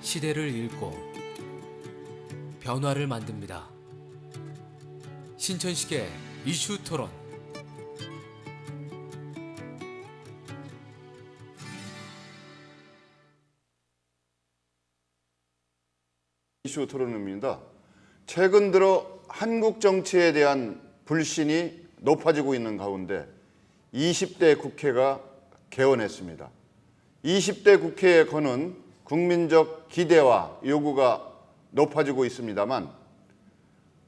시대를 읽고 변화를 만듭니다. 신천식의 이슈 토론. 이슈 토론입니다. 최근 들어 한국 정치에 대한 불신이 높아지고 있는 가운데 20대 국회가 개원했습니다. 20대 국회에 거는 국민적 기대와 요구가 높아지고 있습니다만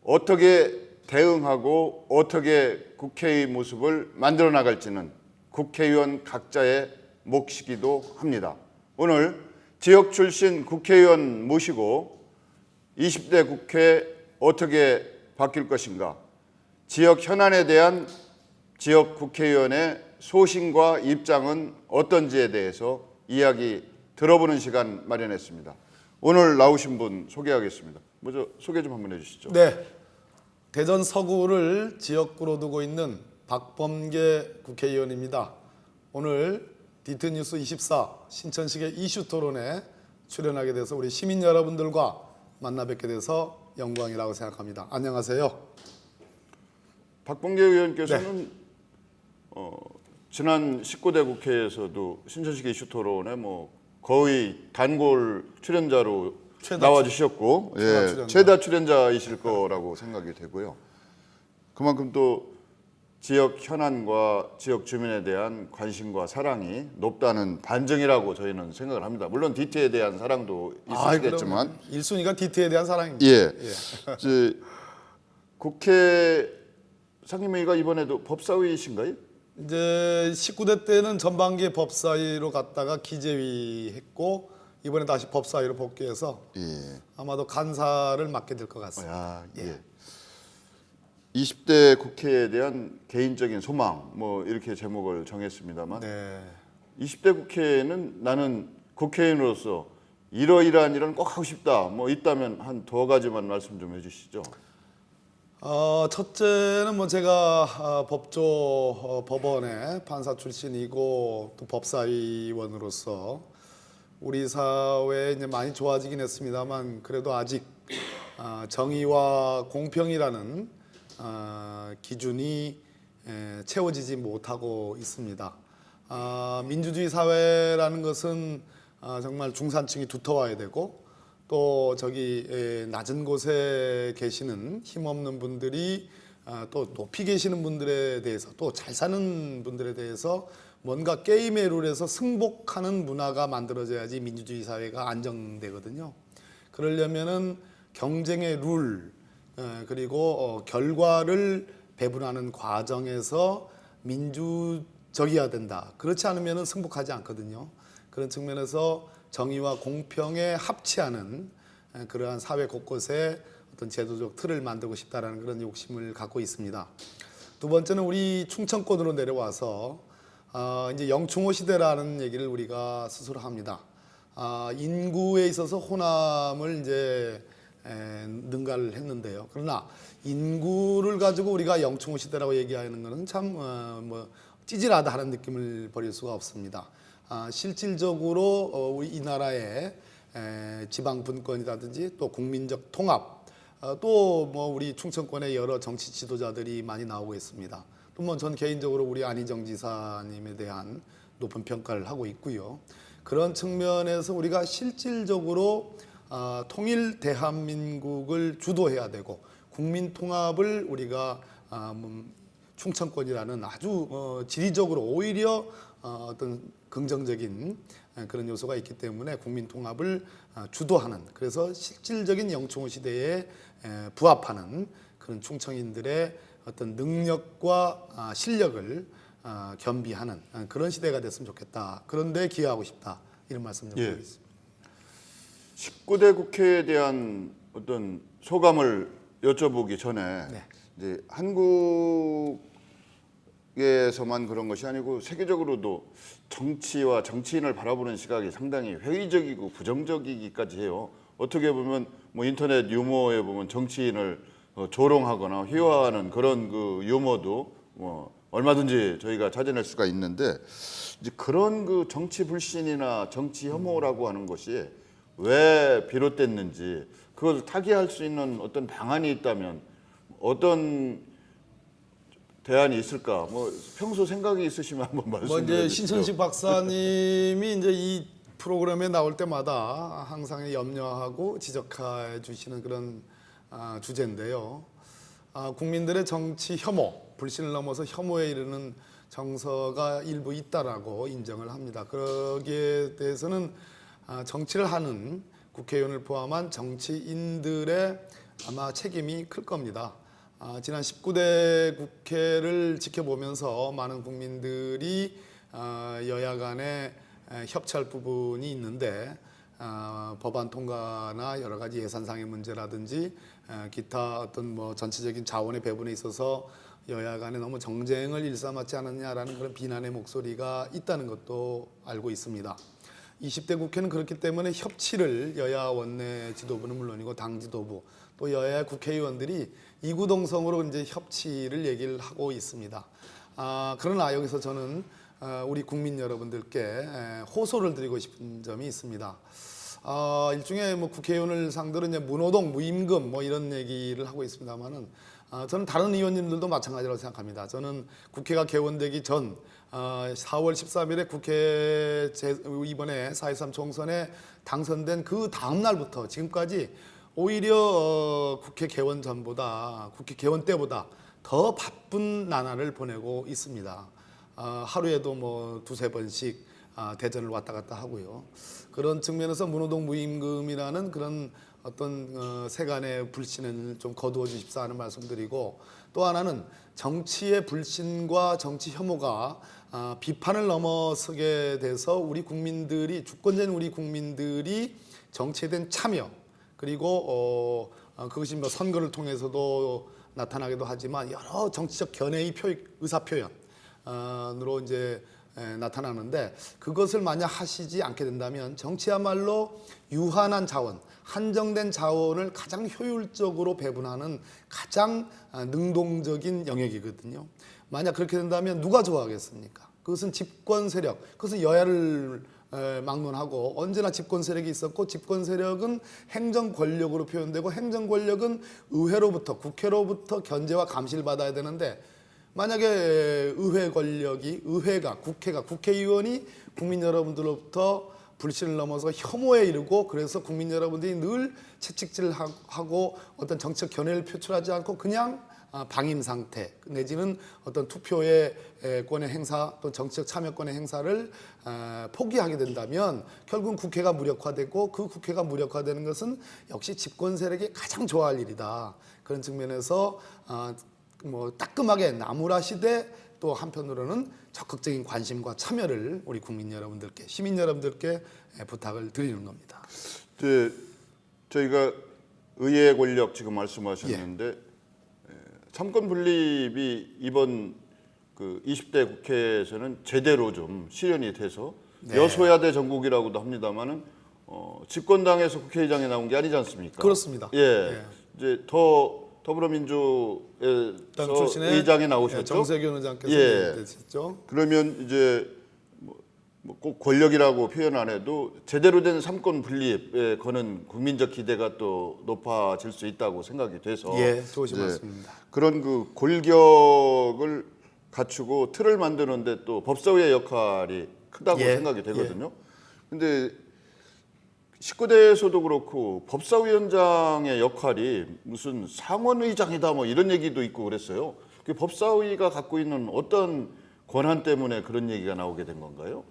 어떻게 대응하고 어떻게 국회의 모습을 만들어 나갈지는 국회의원 각자의 몫이기도 합니다. 오늘 지역 출신 국회의원 모시고 20대 국회 어떻게 바뀔 것인가, 지역 현안에 대한 지역 국회의원의 소신과 입장은 어떤지에 대해서 이야기 들어보는 시간 마련했습니다. 오늘 나오신 분 소개하겠습니다. 먼저 소개 좀 한번 해주시죠. 네, 대전 서구를 지역구로 두고 있는 박범계 국회의원입니다. 오늘 디트뉴스 24 신천식의 이슈 토론에 출연하게 돼서 우리 시민 여러분들과 만나 뵙게 돼서 영광이라고 생각합니다. 안녕하세요. 박범계 의원께서는 지난 19대 국회에서도 신천식의 이슈 토론에 거의 단골 출연자로 나와주셨고 최다 출연자이실 거라고 생각이 되고요. 그만큼 또 지역 현안과 지역 주민에 대한 관심과 사랑이 높다는 반증이라고 저희는 생각을 합니다. 물론 DT에 대한 사랑도 있으시겠지만 1순위가 DT에 대한 사랑입니다. 예. 이제 국회 상임위가 이번에도 법사위이신가요? 이제 19대 때는 전반기에 법사위로 갔다가 기재위 했고 이번에 다시 법사위로 복귀해서 아마도 간사를 맡게 될 것 같습니다. 예. 20대 국회에 대한 개인적인 소망 이렇게 제목을 정했습니다만 20대 국회에는 나는 국회의원으로서 이러이러한 일은 꼭 하고 싶다 있다면 한 두 가지만 말씀 좀 해주시죠. 첫째는 제가 법원의 판사 출신이고 또 법사위원으로서 우리 사회에 이제 많이 좋아지긴 했습니다만 그래도 아직 정의와 공평이라는 기준이 채워지지 못하고 있습니다. 민주주의 사회라는 것은 정말 중산층이 두터워야 되고 또 저기 낮은 곳에 계시는 힘없는 분들이 또 높이 계시는 분들에 대해서 또 잘 사는 분들에 대해서 뭔가 게임의 룰에서 승복하는 문화가 만들어져야지 민주주의 사회가 안정되거든요. 그러려면은 경쟁의 룰 그리고 결과를 배분하는 과정에서 민주적이어야 된다. 그렇지 않으면은 승복하지 않거든요. 그런 측면에서 정의와 공평에 합치하는 그러한 사회 곳곳에 어떤 제도적 틀을 만들고 싶다라는 그런 욕심을 갖고 있습니다. 두 번째는 우리 충청권으로 내려와서 이제 영충호 시대라는 얘기를 우리가 스스로 합니다. 인구에 있어서 호남을 이제 능가를 했는데요. 그러나 인구를 가지고 우리가 영충호 시대라고 얘기하는 것은 참 찌질하다 하는 느낌을 버릴 수가 없습니다. 실질적으로 우리 이 나라의 지방 분권이라든지 또 국민적 통합 또 우리 충청권의 여러 정치 지도자들이 많이 나오고 있습니다. 또 전 개인적으로 우리 안희정 지사님에 대한 높은 평가를 하고 있고요. 그런 측면에서 우리가 실질적으로 통일 대한민국을 주도해야 되고 국민 통합을 우리가 충청권이라는 아주 지리적으로 오히려 어떤 긍정적인 그런 요소가 있기 때문에 국민 통합을 주도하는 그래서 실질적인 영충호 시대에 부합하는 그런 충청인들의 어떤 능력과 실력을 겸비하는 그런 시대가 됐으면 좋겠다. 그런데 기여하고 싶다. 이런 말씀 좀 드리겠습니다. 19대 국회에 대한 어떤 소감을 여쭤보기 전에 이제 한국에서만 그런 것이 아니고 세계적으로도 정치와 정치인을 바라보는 시각이 상당히 회의적이고 부정적이기까지 해요. 어떻게 보면 인터넷 유머에 보면 정치인을 조롱하거나 희화하는 그런 그 유머도 얼마든지 저희가 찾아낼 수가 있는데 이제 그런 그 정치 불신이나 정치 혐오라고 하는 것이 왜 비롯됐는지 그걸 타개할 수 있는 어떤 방안이 있다면 어떤 대안이 있을까? 뭐 평소 생각이 있으시면 한번 말씀해 이제 주시죠. 신천식 박사님이 이제 이 프로그램에 나올 때마다 항상 염려하고 지적해 주시는 그런 주제인데요. 국민들의 정치 혐오, 불신을 넘어서 혐오에 이르는 정서가 일부 있다라고 인정을 합니다. 거기에 대해서는 정치를 하는 국회의원을 포함한 정치인들의 아마 책임이 클 겁니다. 지난 19대 국회를 지켜보면서 많은 국민들이 여야 간에 협치할 부분이 있는데 법안 통과나 여러 가지 예산상의 문제라든지 기타 어떤 뭐 전체적인 자원의 배분에 있어서 여야 간에 너무 정쟁을 일삼았지 않았냐라는 그런 비난의 목소리가 있다는 것도 알고 있습니다. 20대 국회는 그렇기 때문에 협치를 여야 원내 지도부는 물론이고 당 지도부 또 여야 국회의원들이 이구동성으로 이제 협치를 얘기를 하고 있습니다. 그러나 여기서 저는 우리 국민 여러분들께 호소를 드리고 싶은 점이 있습니다. 일종의 뭐 국회의원을 상대로 이제 무노동, 무임금 뭐 이런 얘기를 하고 있습니다만은 저는 다른 의원님들도 마찬가지라고 생각합니다. 저는 국회가 개원되기 전 4월 13일에 국회 이번에 4.13 총선에 당선된 그 다음 날부터 지금까지 오히려 국회 개원 전보다 국회 개원 때보다 더 바쁜 나날을 보내고 있습니다. 하루에도 뭐 두세 번씩 대전을 왔다 갔다 하고요. 그런 측면에서 무노동 무임금이라는 그런 어떤 세간의 불신을 좀 거두어 주십사 하는 말씀드리고 또 하나는 정치의 불신과 정치 혐오가 비판을 넘어서게 돼서 우리 국민들이 주권자인 우리 국민들이 정치에 대한 참여 그리고 그것이 뭐 선거를 통해서도 나타나기도 하지만 여러 정치적 견해의 의사 표현으로 이제 나타나는데 그것을 만약 하시지 않게 된다면 정치야말로 유한한 자원, 한정된 자원을 가장 효율적으로 배분하는 가장 능동적인 영역이거든요. 만약 그렇게 된다면 누가 좋아하겠습니까? 그것은 집권 세력, 그것은 여야를 막론하고 언제나 집권 세력이 있었고 집권 세력은 행정 권력으로 표현되고 행정 권력은 의회로부터 국회로부터 견제와 감시를 받아야 되는데 만약에 의회 권력이 국회가 국회의원이 국민 여러분들로부터 불신을 넘어서 혐오에 이르고 그래서 국민 여러분들이 늘 채찍질하고 어떤 정치적 견해를 표출하지 않고 그냥 방임 상태 내지는 어떤 투표의 권의 행사 또 정치적 참여권의 행사를 포기하게 된다면 결국은 국회가 무력화되고 그 국회가 무력화되는 것은 역시 집권 세력이 가장 좋아할 일이다. 그런 측면에서 뭐 따끔하게 나무라시되 또 한편으로는 적극적인 관심과 참여를 우리 국민 여러분들께 시민 여러분들께 부탁을 드리는 겁니다. 저희가 의회 권력 지금 말씀하셨는데 삼권 분립이 이번 그 20대 국회에서는 제대로 좀 실현이 돼서 여소야대 전국이라고도 합니다만은 집권당에서 국회의장에 나온 게 아니지 않습니까? 그렇습니다. 이제 더불어민주에서 출신의 의장에 나오셨죠. 정세균 의장께서 되셨죠. 그러면 이제 꼭 권력이라고 표현 안 해도 제대로 된 삼권 분립에 거는 국민적 기대가 또 높아질 수 있다고 생각이 돼서 좋으신 말씀입니다. 그런 그 골격을 갖추고 틀을 만드는데 또 법사위의 역할이 크다고 생각이 되거든요. 근데 19대에서도 그렇고 법사위원장의 역할이 무슨 상원의장이다 뭐 이런 얘기도 있고 그랬어요. 그 법사위가 갖고 있는 어떤 권한 때문에 그런 얘기가 나오게 된 건가요?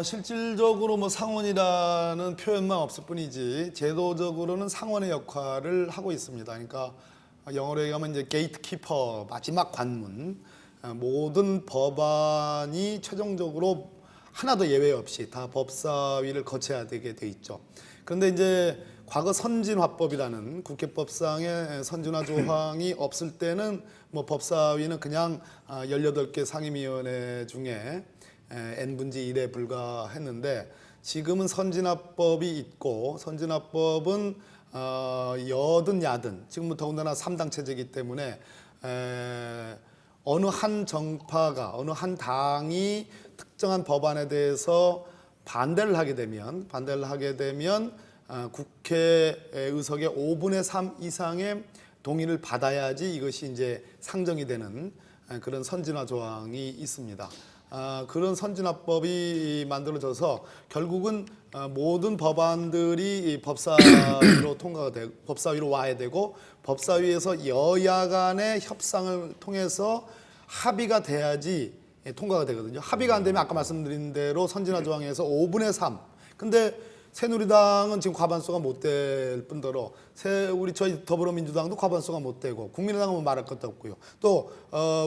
실질적으로 뭐 상원이라는 표현만 없을 뿐이지 제도적으로는 상원의 역할을 하고 있습니다. 그러니까 영어로 얘기하면 이제 게이트키퍼 마지막 관문 모든 법안이 최종적으로 하나도 예외 없이 다 법사위를 거쳐야 되게 돼 있죠. 그런데 이제 과거 선진화법이라는 국회법상의 선진화 조항이 없을 때는 뭐 법사위는 그냥 18개 상임위원회 중에 n분의 1에 불과했는데 지금은 선진화법이 있고 선진화법은 여든 야든 지금은 더군다나 3당 체제이기 때문에 어느 한 정파가 어느 한 당이 특정한 법안에 대해서 반대를 하게 되면 국회 의석의 5분의 3 이상의 동의를 받아야지 이것이 이제 상정이 되는 그런 선진화 조항이 있습니다. 그런 선진화법이 만들어져서 결국은 모든 법안들이 법사위로 법사위로 와야 되고 법사위에서 여야 간의 협상을 통해서 합의가 돼야지 통과가 되거든요. 합의가 안 되면 아까 말씀드린 대로 선진화 조항에서 5분의 3. 근데 새누리당은 지금 과반수가 못 될 뿐더러 저희 더불어민주당도 과반수가 못 되고 국민의당은 뭐 말할 것도 없고요. 또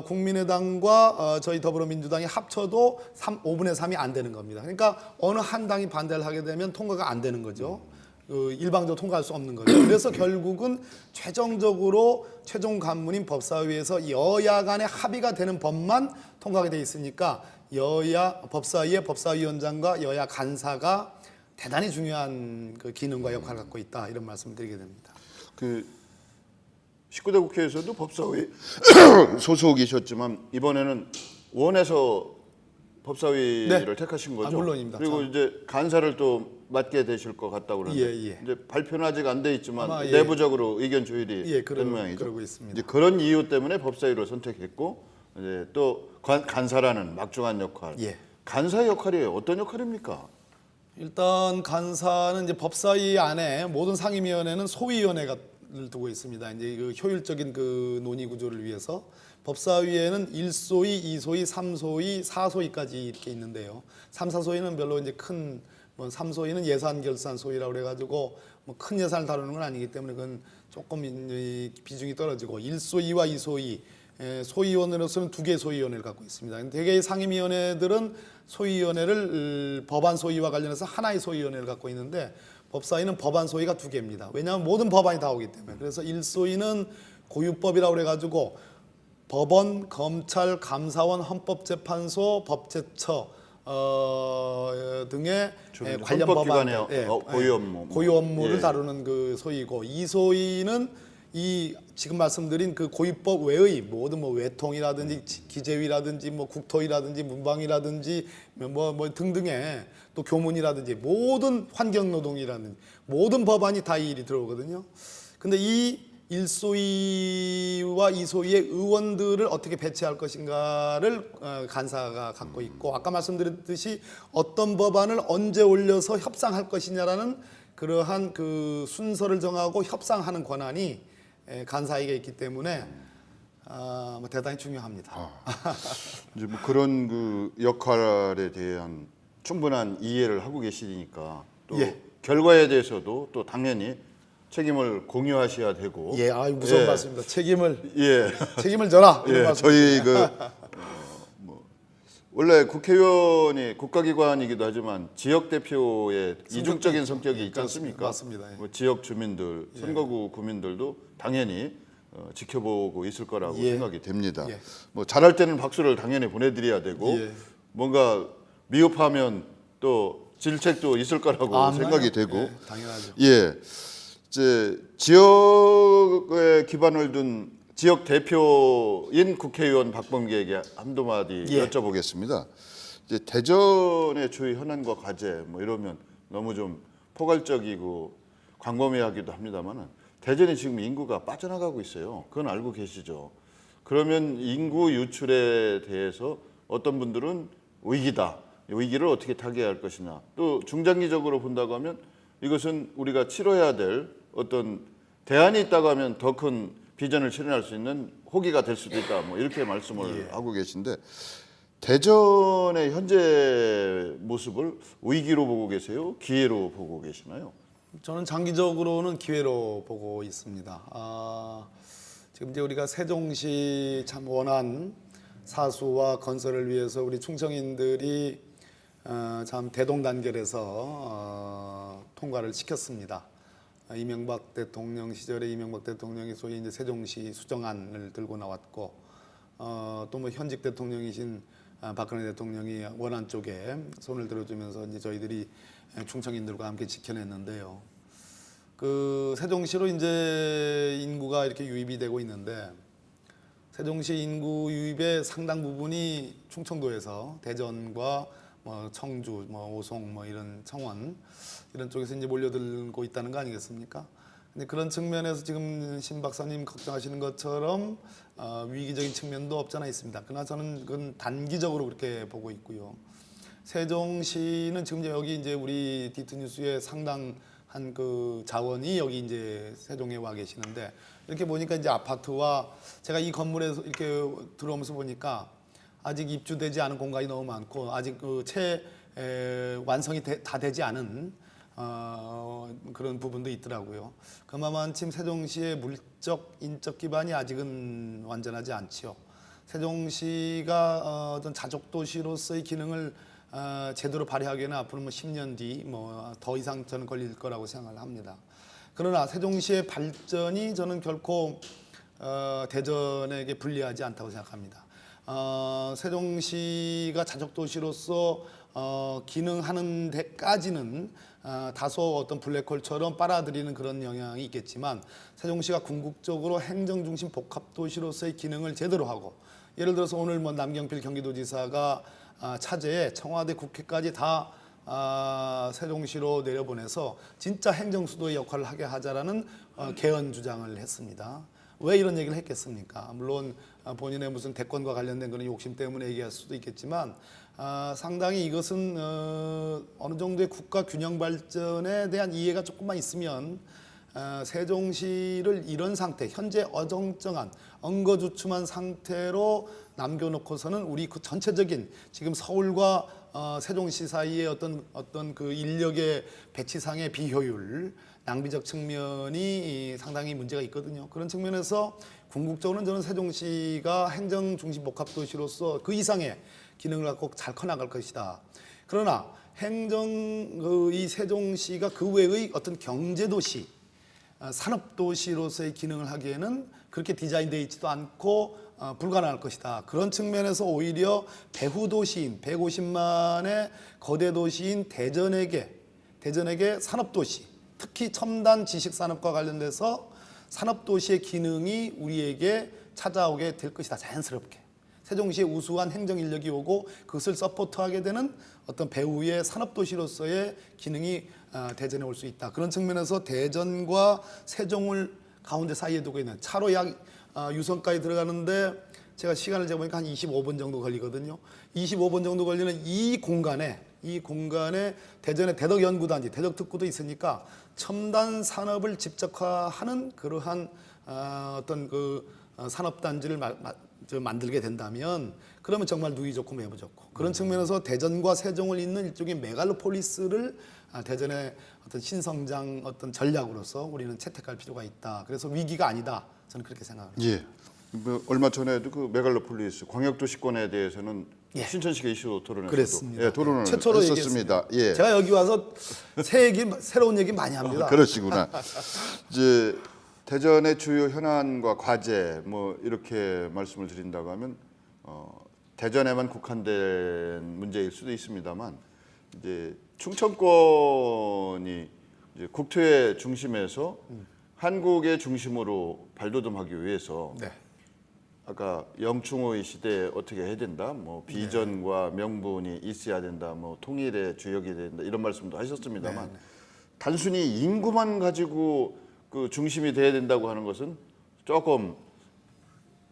국민의당과 저희 더불어민주당이 합쳐도 5분의 3이 안 되는 겁니다. 그러니까 어느 한 당이 반대를 하게 되면 통과가 안 되는 거죠. 일방적으로 통과할 수 없는 거죠. 그래서 결국은 최종 간문인 법사위에서 여야 간의 합의가 되는 법만 통과가 돼 있으니까 법사위의 법사위원장과 여야 간사가 대단히 중요한 그 기능과 역할을 갖고 있다 이런 말씀을 드리게 됩니다. 그 19대 국회에서도 법사위 소속이셨지만 이번에는 원에서 법사위를 네. 택하신 거죠? 물론입니다. 그리고 이제 간사를 또 맡게 되실 것 같다고 그러는데 예. 이제 발표는 아직 안 돼 있지만 아마, 내부적으로 의견 조율이 된 모양이죠. 그러고 있습니다. 이제 그런 이유 때문에 법사위로 선택했고 이제 또 간사라는 막중한 역할. 예. 간사의 역할이 어떤 역할입니까? 일단 간사는 이제 법사위 안에 모든 상임위원회는 소위원회를 두고 있습니다. 이제 그 효율적인 그 논의 구조를 위해서 법사위에는 1소위, 2소위, 3소위, 4소위까지 이렇게 있는데요. 3, 4소위는 별로 이제 큰 3소위는 예산 결산 소위라고 그래가지고 뭐 큰 예산을 다루는 건 아니기 때문에 그건 조금 비중이 떨어지고 1소위와 2소위 소위원회로서는 2개의 소위원회를 갖고 있습니다. 대개의 상임위원회들은 소위원회를 법안 소위와 관련해서 하나의 소위원회를 갖고 있는데 법사위는 법안 소위가 2개입니다. 왜냐하면 모든 법안이 다 오기 때문에. 그래서 1소위는 고유법이라고 그래가지고 법원, 검찰, 감사원, 헌법재판소, 법제처 등의 관련 법안의 고유 업무를 다루는 그 소위고 2소위는 이 지금 말씀드린 그 고유법 외의 모든 뭐 외통이라든지 기재위라든지 뭐 국토위라든지 문방위라든지 뭐 등등의 또 교문이라든지 모든 환경노동이라든지 모든 법안이 다 이 일이 들어오거든요. 근데 이 1소위와 2소위의 의원들을 어떻게 배치할 것인가를 간사가 갖고 있고 아까 말씀드렸듯이 어떤 법안을 언제 올려서 협상할 것이냐라는 그러한 그 순서를 정하고 협상하는 권한이 간사에게 있기 때문에 뭐 대단히 중요합니다. 이제 뭐 그런 그 역할에 대한 충분한 이해를 하고 계시니까 또 결과에 대해서도 또 당연히 책임을 공유하셔야 되고. 예, 무서운 말씀입니다. 책임을 책임을 져라. 저희 원래 국회의원이 국가기관이기도 하지만 지역 대표의 이중적인 성격이 있지 않습니까? 맞습니다. 뭐 지역 주민들, 선거구 구민들도 당연히 지켜보고 있을 거라고 생각이 됩니다. 뭐 잘할 때는 박수를 당연히 보내드려야 되고 뭔가 미흡하면 또 질책도 있을 거라고 생각이 되고. 당연하죠. 이제 지역에 기반을 둔 지역 대표인 국회의원 박범계에게 한두 마디 여쭤보겠습니다. 이제 대전의 주요 현안과 과제 뭐 이러면 너무 좀 포괄적이고 광범위하기도 합니다만은 대전이 지금 인구가 빠져나가고 있어요. 그건 알고 계시죠? 그러면 인구 유출에 대해서 어떤 분들은 위기다. 위기를 어떻게 타개할 것이냐. 또 중장기적으로 본다고 하면 이것은 우리가 치러야 될 어떤 대안이 있다고 하면 더 큰 비전을 실현할 수 있는 호기가 될 수도 있다. 뭐 이렇게 말씀을 하고 계신데 대전의 현재 모습을 위기로 보고 계세요? 기회로 보고 계시나요? 저는 장기적으로는 기회로 보고 있습니다. 지금 이제 우리가 세종시 참 원한 사수와 건설을 위해서 우리 충청인들이 참 대동단결해서 통과를 시켰습니다. 이명박 대통령 시절에 이명박 대통령이 소위 이제 세종시 수정안을 들고 나왔고 또 뭐 현직 대통령이신 박근혜 대통령이 원안 쪽에 손을 들어주면서 이제 저희들이 충청인들과 함께 지켜냈는데요. 그 세종시로 이제 인구가 이렇게 유입이 되고 있는데 세종시 인구 유입의 상당 부분이 충청도에서 대전과 뭐 청주, 뭐 오송, 뭐 이런 청원 이런 쪽에서 이제 몰려들고 있다는 거 아니겠습니까? 근데 그런 측면에서 지금 신 박사님 걱정하시는 것처럼 위기적인 측면도 없잖아 있습니다. 그러나 저는 그건 단기적으로 그렇게 보고 있고요. 세종시는 지금 여기 이제 우리 디트뉴스의 상당한 그 자원이 여기 이제 세종에 와 계시는데 이렇게 보니까 이제 아파트와 제가 이 건물에서 이렇게 들어오면서 보니까 아직 입주되지 않은 공간이 너무 많고 아직 그 완성이 다 되지 않은 그런 부분도 있더라고요. 그만큼 세종시의 물적, 인적 기반이 아직은 완전하지 않지요. 세종시가 어떤 자족 도시로서의 기능을 제대로 발휘하기에는 앞으로 뭐 10년 뒤 뭐 더 이상 저는 걸릴 거라고 생각을 합니다. 그러나 세종시의 발전이 저는 결코 대전에게 불리하지 않다고 생각합니다. 세종시가 자족 도시로서 기능하는 데까지는 다소 어떤 블랙홀처럼 빨아들이는 그런 영향이 있겠지만 세종시가 궁극적으로 행정중심 복합도시로서의 기능을 제대로 하고 예를 들어서 오늘 뭐 남경필 경기도지사가 차제에 청와대 국회까지 다 세종시로 내려보내서 진짜 행정수도의 역할을 하게 하자라는 개헌 주장을 했습니다. 왜 이런 얘기를 했겠습니까? 물론 본인의 무슨 대권과 관련된 그런 욕심 때문에 얘기할 수도 있겠지만 상당히 이것은 어느 정도의 국가 균형 발전에 대한 이해가 조금만 있으면 세종시를 이런 상태, 현재 어정쩡한 엉거주춤한 상태로 남겨놓고서는 우리 그 전체적인 지금 서울과 세종시 사이의 어떤 그 인력의 배치상의 비효율, 낭비적 측면이 상당히 문제가 있거든요. 그런 측면에서 궁극적으로는 저는 세종시가 행정 중심 복합도시로서 그 이상의 기능을 갖고 잘 커나갈 것이다. 그러나 이 세종시가 그 외의 어떤 경제도시, 산업도시로서의 기능을 하기에는 그렇게 디자인되어 있지도 않고 불가능할 것이다. 그런 측면에서 오히려 배후도시인 150만의 거대 도시인 대전에게 산업도시, 특히 첨단 지식산업과 관련돼서 산업도시의 기능이 우리에게 찾아오게 될 것이다. 자연스럽게. 세종시에 우수한 행정인력이 오고 그것을 서포트하게 되는 어떤 배후의 산업도시로서의 기능이 대전에 올 수 있다. 그런 측면에서 대전과 세종을 가운데 사이에 두고 있는 차로 약 유성까지 들어가는데 제가 시간을 재보니까 한 25분 정도 걸리거든요. 25분 정도 걸리는 이 공간에 대전의 대덕연구단지, 대덕특구도 있으니까 첨단 산업을 집적화하는 그러한 어떤 그 산업단지를 만들게 된다면 그러면 정말 누이 좋고 매부 좋고 그런 측면에서 대전과 세종을 잇는 일종의 메갈로폴리스를 대전의 어떤 신성장 어떤 전략으로서 우리는 채택할 필요가 있다. 그래서 위기가 아니다. 저는 그렇게 생각합니다. 예. 뭐 얼마 전에도 그 메갈로폴리스 광역도시권에 대해서는 신천시계 이슈 토론에서도 그랬습니다. 토론을 최초로 했었습니다. 예. 제가 여기 와서 새로운 얘기 많이 합니다. 그러시구나. 이제 대전의 주요 현안과 과제 뭐 이렇게 말씀을 드린다고 하면 대전에만 국한된 문제일 수도 있습니다만 이제 충청권이 이제 국토의 중심에서 한국의 중심으로 발돋움하기 위해서 네. 아까 영충의 시대에 어떻게 해야 된다, 뭐 비전과 명분이 있어야 된다, 뭐 통일의 주역이 된다 이런 말씀도 하셨습니다만 단순히 인구만 가지고 그 중심이 돼야 된다고 하는 것은 조금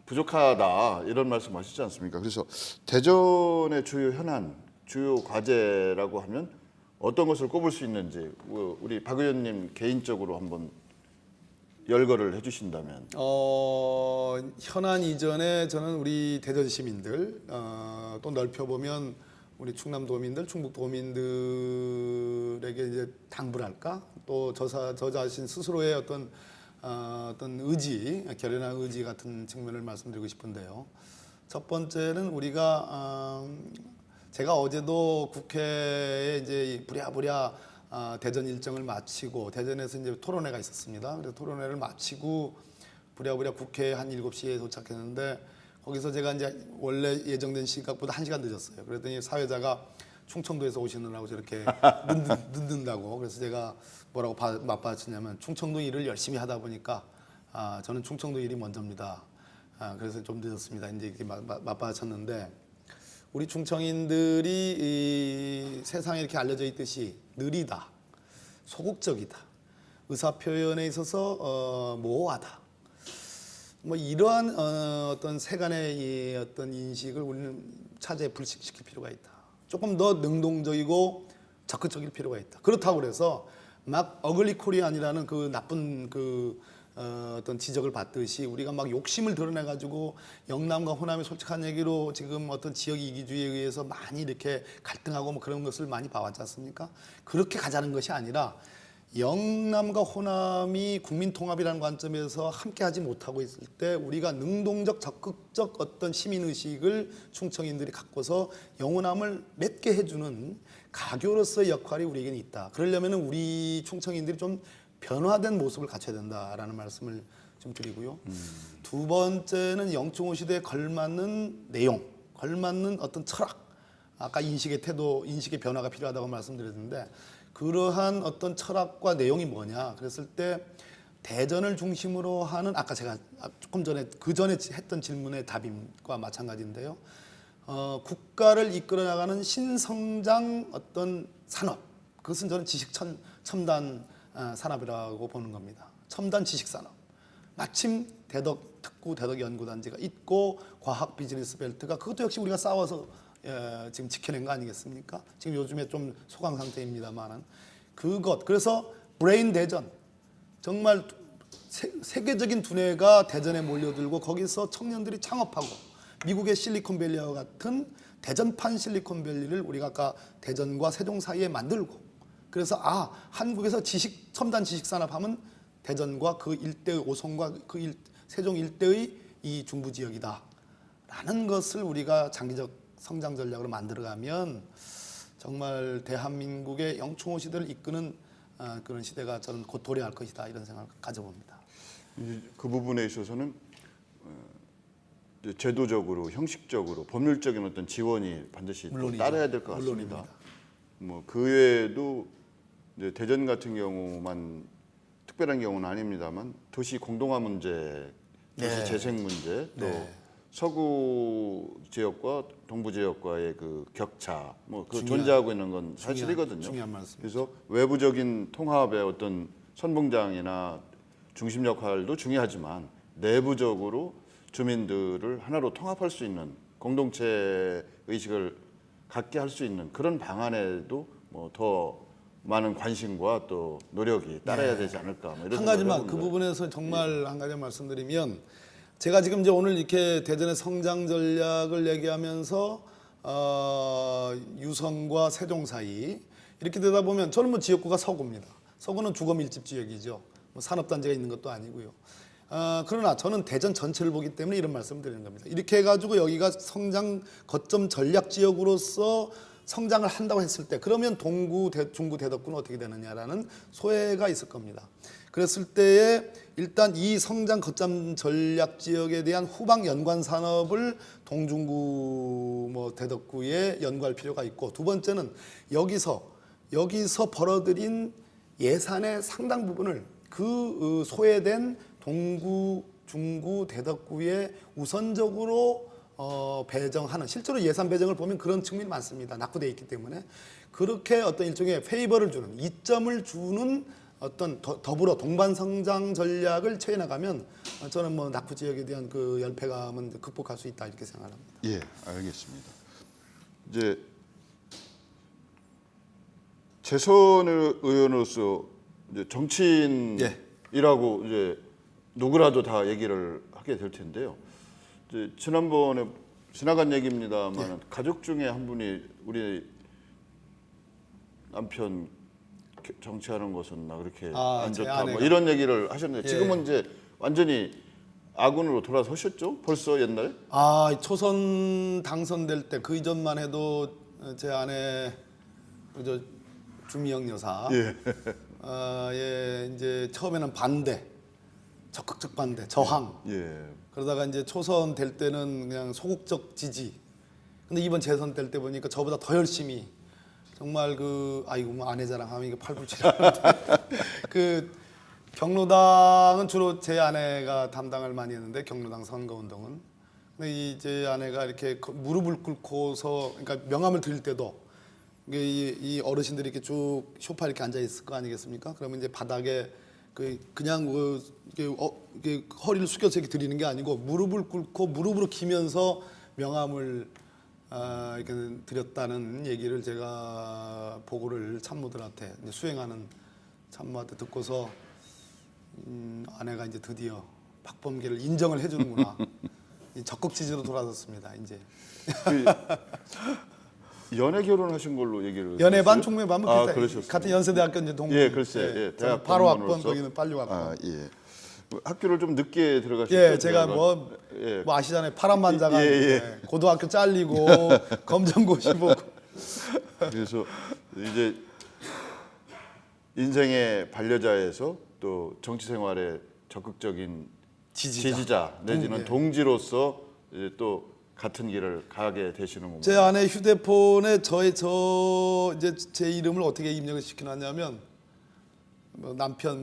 부족하다 이런 말씀하시지 않습니까? 그래서 대전의 주요 현안, 주요 과제라고 하면 어떤 것을 꼽을 수 있는지 우리 박 의원님 개인적으로 한번 열거를 해주신다면. 현안 이전에 저는 우리 대전 시민들 또 넓혀보면 우리 충남 도민들, 충북 도민들에게 이제 당부랄까 또 저 자신 스스로의 어떤 의지, 결연한 의지 같은 측면을 말씀드리고 싶은데요. 첫 번째는 우리가 제가 어제도 국회에 이제 부랴부랴 대전 일정을 마치고 대전에서 이제 토론회가 있었습니다. 그래서 토론회를 마치고 부랴부랴 국회에 한 7시에 도착했는데 거기서 제가 이제 원래 예정된 시각보다 1시간 늦었어요. 그랬더니 사회자가 충청도에서 오시느라고 저렇게 늦는다고. 그래서 제가 뭐라고 맞받았냐면 충청도 일을 열심히 하다 보니까 저는 충청도 일이 먼저입니다. 그래서 좀 늦었습니다. 이제 이렇게 맞받았는데 우리 충청인들이 이 세상에 이렇게 알려져 있듯이 느리다, 소극적이다, 의사 표현에 있어서 모호하다. 뭐 이러한 어떤 세간의 이 어떤 인식을 우리는 차제에 불식시킬 필요가 있다. 조금 더 능동적이고 적극적일 필요가 있다. 그렇다고 그래서 막 어글리 코리안이라는 그 나쁜 어떤 지적을 받듯이 우리가 막 욕심을 드러내 가지고 영남과 호남의 솔직한 얘기로 지금 어떤 지역 이기주의에 의해서 많이 이렇게 갈등하고 뭐 그런 것을 많이 봐왔지 않습니까? 그렇게 가자는 것이 아니라 영남과 호남이 국민통합이라는 관점에서 함께하지 못하고 있을 때 우리가 능동적 적극적 어떤 시민의식을 충청인들이 갖고서 영호남을 맺게 해주는 가교로서의 역할이 우리에게는 있다. 그러려면 우리 충청인들이 좀 변화된 모습을 갖춰야 된다라는 말씀을 좀 드리고요. 두 번째는 영충호 시대에 걸맞는 내용, 걸맞는 어떤 철학. 아까 인식의 태도, 인식의 변화가 필요하다고 말씀드렸는데 그러한 어떤 철학과 내용이 뭐냐 그랬을 때 대전을 중심으로 하는 아까 제가 조금 전에 그 전에 했던 질문의 답과 마찬가지인데요. 국가를 이끌어 나가는 신성장 어떤 산업 그것은 저는 지식 첨단 산업이라고 보는 겁니다. 첨단 지식 산업. 마침 대덕 특구 대덕 연구단지가 있고 과학 비즈니스 벨트가 그것도 역시 우리가 싸워서 지금 지켜낸 거 아니겠습니까? 지금 요즘에 좀 소강 상태입니다만은 그것 그래서 브레인 대전 정말 세계적인 두뇌가 대전에 몰려들고 거기서 청년들이 창업하고 미국의 실리콘밸리와 같은 대전판 실리콘밸리를 우리가 아까 대전과 세종 사이에 만들고 그래서 한국에서 첨단 지식 산업하면 대전과 그 일대의 오송과 세종 일대의 이 중부 지역이다라는 것을 우리가 장기적 성장 전략으로 만들어가면 정말 대한민국의 영충호 시대를 이끄는 그런 시대가 저는 곧 도래할 것이다 이런 생각을 가져봅니다. 그 부분에 있어서는 제도적으로, 형식적으로, 법률적인 어떤 지원이 반드시 따라야 될 것 같습니다. 물론입니다. 뭐 그 외에도 이제 대전 같은 경우만 특별한 경우는 아닙니다만 도시 공동화 문제, 도시 재생 문제, 또 서구 지역과 동부 지역과의 그 격차, 뭐 그 존재하고 있는 건 사실이거든요. 중요한 말씀. 그래서 외부적인 통합의 어떤 선봉장이나 중심 역할도 중요하지만 내부적으로 주민들을 하나로 통합할 수 있는 공동체 의식을 갖게 할 수 있는 그런 방안에도 뭐 더 많은 관심과 또 노력이 따라야 되지 않을까. 뭐 이런 한 가지만 생각을 그 해봅니다. 부분에서 정말 한 가지 말씀드리면 제가 지금 이제 오늘 이렇게 대전의 성장 전략을 얘기하면서 유성과 세종 사이 이렇게 되다 보면 저는 뭐 지역구가 서구입니다. 서구는 주거 밀집 지역이죠. 뭐 산업단지가 있는 것도 아니고요. 그러나 저는 대전 전체를 보기 때문에 이런 말씀을 드리는 겁니다. 이렇게 해가지고 여기가 성장 거점 전략 지역으로서 성장을 한다고 했을 때 그러면 동구, 중구, 대덕구는 어떻게 되느냐라는 소외가 있을 겁니다. 그랬을 때에 일단 이 성장 거점 전략 지역에 대한 후방 연관 산업을 동중구, 뭐 대덕구에 연구할 필요가 있고 두 번째는 여기서 벌어들인 예산의 상당 부분을 그 소외된 동구, 중구, 대덕구에 우선적으로 배정하는 실제로 예산 배정을 보면 그런 측면이 많습니다. 낙후되어 있기 때문에 그렇게 어떤 일종의 페이버를 주는 이점을 주는 어떤 더불어 동반 성장 전략을 채워 나가면 저는 뭐 낙후 지역에 대한 그 열패감은 극복할 수 있다 이렇게 생각합니다. 예, 알겠습니다. 이제 재선 의원으로서 이제 정치인이라고 이제 누구라도 다 얘기를 하게 될 텐데요. 이제 지난번에 지나간 얘기입니다만 가족 중에 한 분이 우리 남편 정치하는 것은 나 그렇게 안 제 좋다 뭐 아내가. 이런 얘기를 하셨는데 지금은 이제 완전히 아군으로 돌아서셨죠? 벌써 옛날에? 초선 당선될 때 그 이전만 해도 제 아내 저 주미영 여사 이제 처음에는 적극적 반대, 저항. 그러다가 이제 초선 될 때는 그냥 소극적 지지. 근데 이번 재선 될 때 보니까 저보다 더 열심히 정말 아이고 뭐 아내 자랑하면 이거 팔불출하는데 그 경로당은 주로 제 아내가 담당을 많이 했는데 경로당 선거운동은 근데 제 아내가 이렇게 무릎을 꿇고서 그러니까 명함을 드릴 때도 이 어르신들이 이렇게 쭉 소파 이렇게 앉아 있을 거 아니겠습니까? 그러면 이제 바닥에 그냥 이렇게 허리를 숙여서 이렇게 드리는 게 아니고 무릎을 꿇고 무릎으로 기면서 명함을 이렇게 드렸다는 얘기를 제가 보고를 참모들한테 이제 수행하는 참모한테 듣고서 아내가 이제 드디어 박범계를 인정을 해주는구나. 적극 지지로 돌아섰습니다. 이제 연애 결혼하신 걸로 얘기를 연애 반 들었어요? 총매 반 아, 비슷해. 그러셨어요. 같은 연세대학교 이제 동문. 예, 글쎄, 예, 대학 8호 학번 동문으로서. 거기는 86 학번. 아, 예. 학교를 좀 늦게 들어가셨죠? 예, 제가 예. 뭐 아시잖아요. 파란만장한 예. 고등학교 잘리고 검정고시 보고. 그래서 이제 인생의 반려자에서 또 정치 생활에 적극적인 지지자 내지는 동지로서 이제 또 같은 길을 가게 되시는군요. 제 아내 휴대폰에 이제 제 이름을 어떻게 입력을 시켜놨냐면 뭐 남편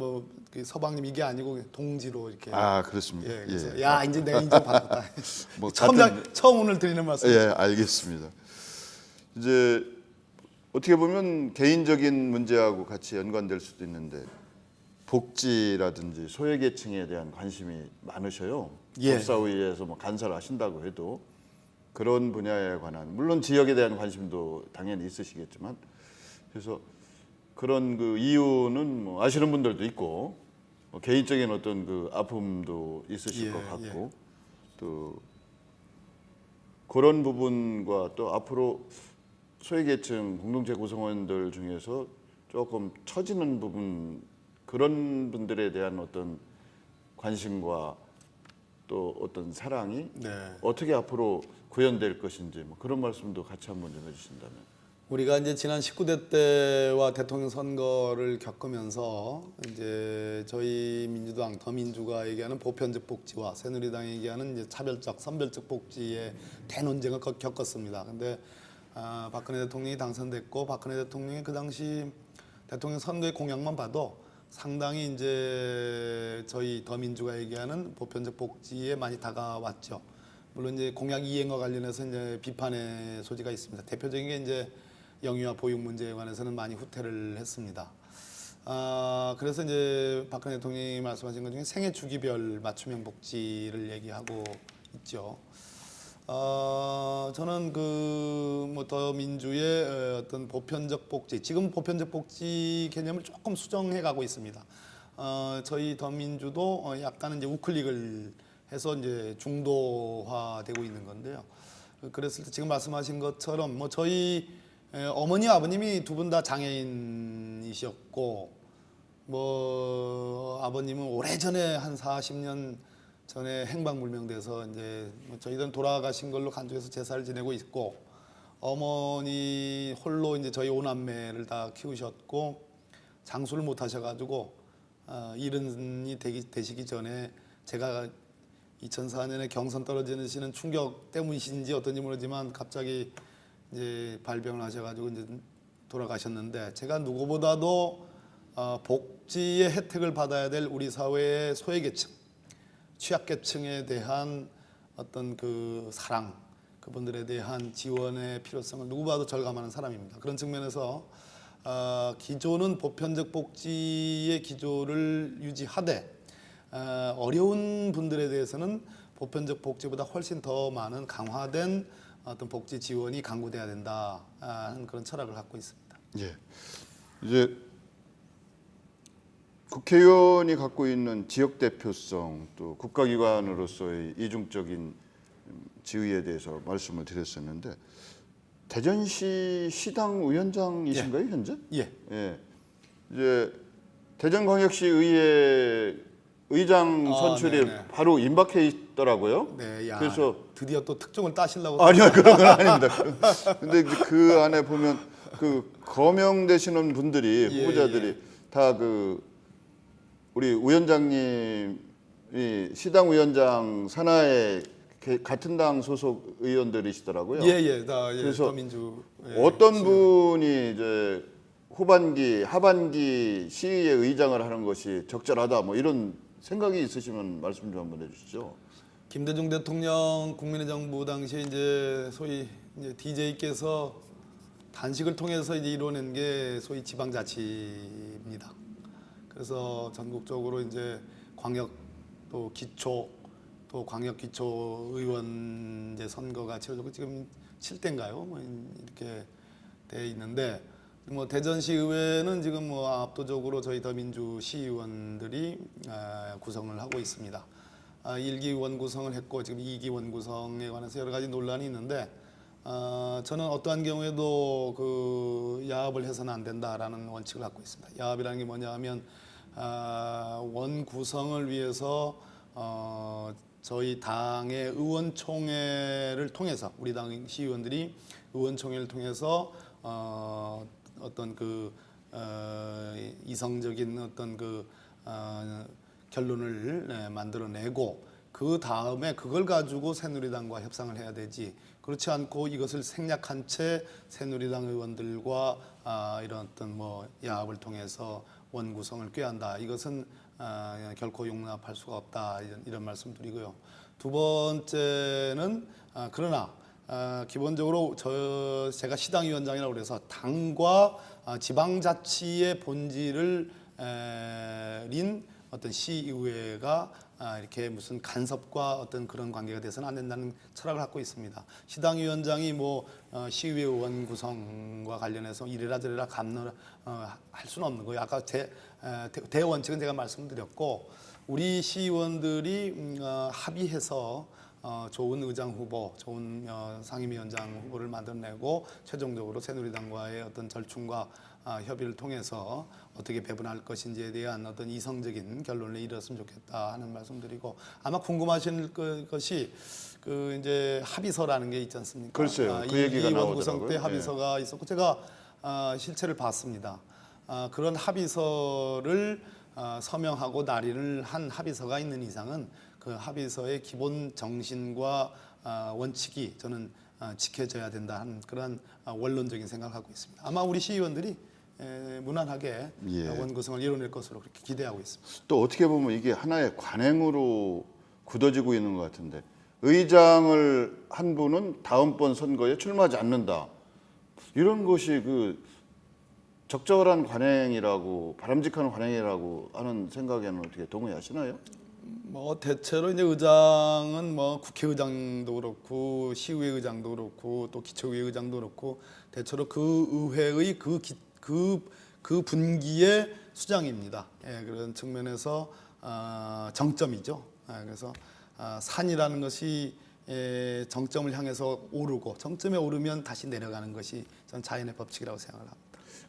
그 서방님 이게 아니고 동지로 이렇게. 아, 그렇습니다. 예, 그래서 예. 야 이제 내가 인정받았다. 뭐 처음 오늘 드리는 말씀. 예, 알겠습니다. 이제 어떻게 보면 개인적인 문제하고 같이 연관될 수도 있는데 복지라든지 소외계층에 대한 관심이 많으셔요. 예. 법사위에서 뭐 간사를 하신다고 해도 그런 분야에 관한 물론 지역에 대한 관심도 당연히 있으시겠지만 그래서 그런 그 이유는 뭐 아시는 분들도 있고 뭐 개인적인 어떤 그 아픔도 있으실 것 같고 또 그런 부분과 또 앞으로 소외계층 공동체 구성원들 중에서 조금 처지는 부분 그런 분들에 대한 어떤 관심과 또 어떤 사랑이 어떻게 앞으로 구현될 것인지 뭐 그런 말씀도 같이 한번 좀 해주신다면. 우리가 이제 지난 19대 때와 대통령 선거를 겪으면서 이제 저희 민주당 더민주가 얘기하는 보편적 복지와 새누리당이 얘기하는 이제 차별적 선별적 복지의 대논쟁을 겪었습니다. 근데 박근혜 대통령이 당선됐고 박근혜 대통령이 그 당시 대통령 선거의 공약만 봐도 상당히 이제 저희 더민주가 얘기하는 보편적 복지에 많이 다가왔죠. 물론 이제 공약 이행과 관련해서 이제 비판의 소지가 있습니다. 대표적인 게 이제 영유아 보육 문제에 관해서는 많이 후퇴를 했습니다. 그래서 이제 박근혜 대통령이 말씀하신 것 중에 생애 주기별 맞춤형 복지를 얘기하고 있죠. 저는 뭐 더민주의 어떤 보편적 복지, 지금 보편적 복지 개념을 조금 수정해 가고 있습니다. 저희 더민주도 약간은 이제 우클릭을 해서 이제 중도화되고 있는 건데요. 그랬을 때 지금 말씀하신 것처럼 뭐 저희 어머니 아버님이 두 분 다 장애인이셨고 뭐 아버님은 오래전에 한 40년 전에 행방불명돼서 이제 저희들은 돌아가신 걸로 간주해서 제사를 지내고 있고 어머니 홀로 이제 저희 오남매를 다 키우셨고 장수를 못 하셔가지고 일흔이 되시기 전에 제가 2004년에 경선 떨어지시는 충격 때문이신지 어떤지 모르지만 갑자기 이제 발병을 하셔가지고 이제 돌아가셨는데 제가 누구보다도 복지의 혜택을 받아야 될 우리 사회의 소외계층, 취약계층에 대한 어떤 그 사랑, 그분들에 대한 지원의 필요성을 누구보다도 절감하는 사람입니다. 그런 측면에서 기조는 보편적 복지의 기조를 유지하되 어려운 분들에 대해서는 보편적 복지보다 훨씬 더 많은 강화된 어떤 복지 지원이 강구돼야 된다 하는 그런 철학을 갖고 있습니다. 예. 이제 국회의원이 갖고 있는 지역 대표성 또 국가기관으로서의 이중적인 지위에 대해서 말씀을 드렸었는데 대전시 시당 위원장이신가요, 현재? 예. 예. 이제 대전광역시 의회 의장 선출이 네네. 바로 임박해 있더라고요. 네, 야, 그래서 드디어 또 특종을 따시려고. 아니요, 그런 건 아닙니다. 근데 그 안에 보면 그 거명되시는 분들이 후보자들이 다 그 우리 위원장님이 시당 위원장 산하에 같은 당 소속 의원들이시더라고요. 예, 그래서 더민주 어떤 분이 이제 후반기, 하반기 시의회 의장을 하는 것이 적절하다 뭐 이런 생각이 있으시면 말씀 좀 한번 해주시죠. 김대중 대통령 국민의 정부 당시에 이제 소위 이제 DJ께서 단식을 통해서 이제 이뤄낸 게 소위 지방자치입니다. 그래서 전국적으로 이제 광역 또 기초 또 광역 기초 의원 이제 선거가 치러지고 지금 7대인가요? 뭐 이렇게 돼 있는데 뭐 대전시 의회는 지금 뭐 압도적으로 저희 더민주 시의원들이 구성을 하고 있습니다. 1기 원구성을 했고 지금 2기 원구성에 관해서 여러 가지 논란이 있는데 저는 어떠한 경우에도 그 야합을 해서는 안 된다라는 원칙을 갖고 있습니다. 야합이라는 게 뭐냐 하면 원구성을 위해서 저희 당의 의원총회를 통해서 우리 당 시의원들이 의원총회를 통해서 어떤 그 이성적인 어떤 그 결론을 만들어내고 그 다음에 그걸 가지고 새누리당과 협상을 해야 되지 그렇지 않고 이것을 생략한 채 새누리당 의원들과 이런 어떤 뭐 야합을 통해서 원구성을 꾀한다 이것은 결코 용납할 수가 없다 이런 말씀드리고요. 두 번째는 그러나 기본적으로 제가 시당위원장이라고 그래서 당과 지방자치의 본질을 린 어떤 시의회가 이렇게 무슨 간섭과 어떤 그런 관계가 돼서는 안 된다는 철학을 갖고 있습니다. 시당위원장이 뭐 시의회 의원 구성과 관련해서 이래라 저래라 할 수는 없는 거예요. 아까 대원칙은 제가 말씀드렸고 우리 시의원들이 합의해서 좋은 의장 후보, 좋은 상임위원장 후보를 만들어내고 최종적으로 새누리당과의 어떤 절충과 협의를 통해서 어떻게 배분할 것인지에 대한 어떤 이성적인 결론을 이뤘으면 좋겠다 하는 말씀드리고 아마 궁금하신 것이 그 이제 합의서라는 게 있지 않습니까? 글쎄요, 그 얘기가 나오더라고요. 원구성 때 합의서가 있었고 제가 실체를 봤습니다. 그런 합의서를 서명하고 날인을 한 합의서가 있는 이상은 그 합의서의 기본 정신과 원칙이 저는 지켜져야 된다 하는 그런 원론적인 생각을 갖고 있습니다. 아마 우리 시의원들이 무난하게 원구성을 이뤄낼 것으로 그렇게 기대하고 있습니다. 또 어떻게 보면 이게 하나의 관행으로 굳어지고 있는 것 같은데 의장을 한 분은 다음번 선거에 출마하지 않는다. 이런 것이 그 적절한 관행이라고 바람직한 관행이라고 하는 생각에는 어떻게 동의하시나요? 뭐 대체로 이제 의장은 뭐 국회의장도 그렇고 시의회 의장도 그렇고 또 기초의회 의장도 그렇고 대체로 그 의회의 그 분기의 수장입니다. 그런 측면에서 정점이죠. 그래서 산이라는 것이 정점을 향해서 오르고 정점에 오르면 다시 내려가는 것이 전 자연의 법칙이라고 생각을 합니다.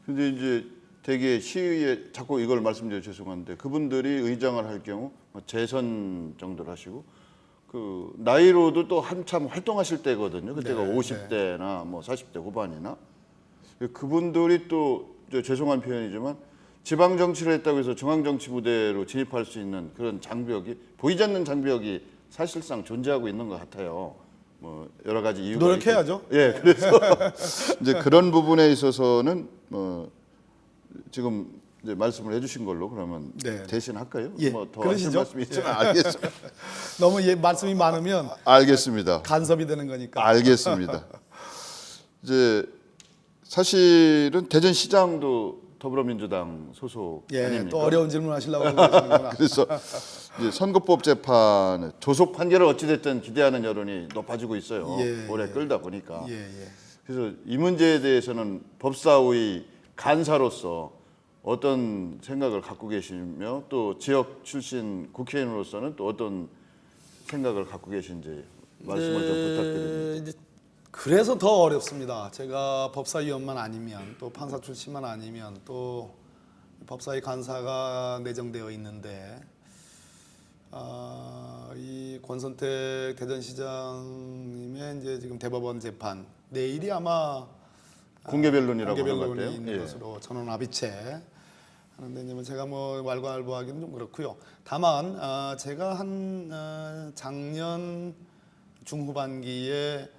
근데 이제 되게 시의회 자꾸 이걸 말씀드려 죄송한데 그분들이 의장을 할 경우 재선 정도를 하시고 그 나이로도 또 한참 활동하실 때거든요. 그때가 50대나 뭐 40대 후반이나 그분들이 또 죄송한 표현이지만 지방 정치를 했다고 해서 중앙 정치 부대로 진입할 수 있는 그런 장벽이 보이지 않는 장벽이 사실상 존재하고 있는 것 같아요. 뭐 여러 가지 이유가 노력해야죠. 예, 그래서 이제 그런 부분에 있어서는 지금 이제 말씀을 해주신 걸로 그러면 대신 할까요? 예, 뭐 더 하실 그러시죠. 말씀이 있으면 알겠습니다. 너무 말씀이 많으면 알겠습니다. 간섭이 되는 거니까. 알겠습니다. 이제 사실은 대전시장도 더불어민주당 소속 아닙니까? 또 어려운 질문 하시려고 하고 계시는구나. 그래서 이제 선거법 재판 조속 판결을 어찌됐든 기대하는 여론이 높아지고 있어요. 오래 끌다 보니까. 그래서 이 문제에 대해서는 법사위 간사로서 어떤 생각을 갖고 계시며 또 지역 출신 국회의원으로서는 또 어떤 생각을 갖고 계신지 말씀을 좀 부탁드립니다. 이제 그래서 더 어렵습니다. 제가 법사위원만 아니면 또 판사 출신만 아니면 또 법사위 간사가 내정되어 있는데 이 권선택 대전시장님의 이제 지금 대법원 재판 내일이 아마 공개 변론이라고 공개 하는 것 변론이 같아요. 있는 것으로 전원 합의체 하는데 이제 제가 뭐 왈가왈부하기는 좀 그렇고요. 다만 제가 한 작년 중후반기에